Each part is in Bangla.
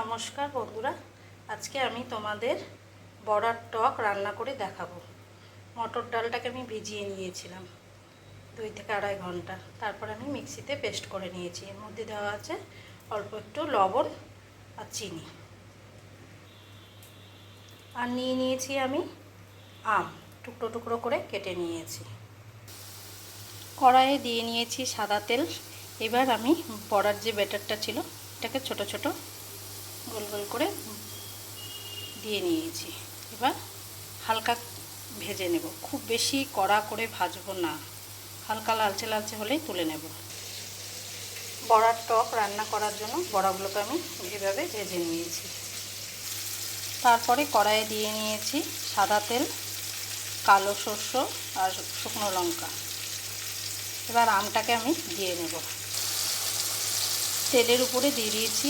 নমস্কার বন্ধুরা, আজকে আমি তোমাদের বড়ার টক রান্না করে দেখাবো। মটর ডালটাকে আমি ভিজিয়ে নিয়েছিলাম 2 থেকে 2.5 ঘন্টা। তারপর আমি মিক্সিতে পেস্ট করে নিয়েছি। এর মধ্যে দেওয়া আছে অল্প একটু লবণ আর চিনি। আর নিয়ে নিয়েছি আমি আম, টুকরো টুকরো করে কেটে নিয়েছি। কড়াইয়ে দিয়ে নিয়েছি সাদা তেল। এবার আমি বড়ার যে ব্যাটারটা ছিল এটাকে ছোট ছোট গোল গোল করে দিয়ে নিয়েছি। এবার হালকা ভেজে নেব, খুব বেশি কড়া করে ভাজবো না, হালকা লালচে লালচে হলেই তুলে নেব। বড়ার টক রান্না করার জন্য বড়াগুলোকে আমি এভাবে ভেজে নিয়েছি। তারপরে কড়াইয়ে দিয়ে নিয়েছি সাদা তেল, কালো সর্ষ আর শুকনো লঙ্কা। এবার আমটাকে আমি দিয়ে নেব। তেলের উপরে দিয়ে দিয়েছি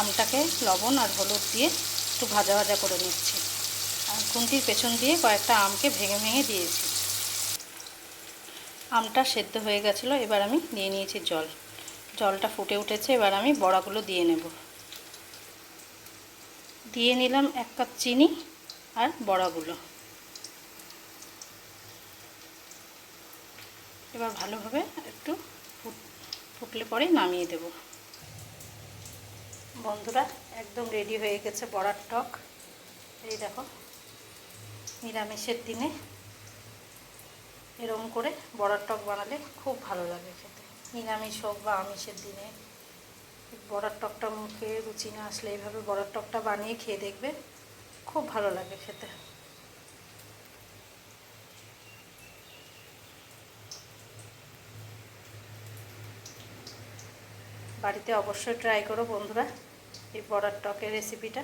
আমটাকে লবণ আর হলুদ দিয়ে একটু ভাজা ভাজা করে নিচ্ছি। আর খুন্তির পেছন দিয়ে কয়েকটা আমকে ভেঙে ভেঙে দিয়েছি। আমটা সেদ্ধ হয়ে গেছিলো। এবার আমি দিয়ে নিয়েছি জলটা ফুটে উঠেছে। এবার আমি বড়াগুলো দিয়ে নেব। দিয়ে নিলাম 1 কাপ চিনি আর বড়াগুলো। এবার ভালোভাবে একটু ফুটলে পরে নামিয়ে দেব। বন্ধুরা, একদম রেডি হয়ে গেছে বড়ার টক। এই দেখো, নিরামিষের দিনে এরকম করে বড়ার টক বানালে খুব ভালো লাগে খেতে। নিরামিষ হোক বা আমিষের দিনে বড়ার টকটা মুখে রুচি না আসলে এইভাবে বড়ার টকটা বানিয়ে খেয়ে দেখবে, খুব ভালো লাগে খেতে। বাড়িতে অবশ্যই ট্রাই করো বন্ধুরা এই বড়ার টকের রেসিপিটা।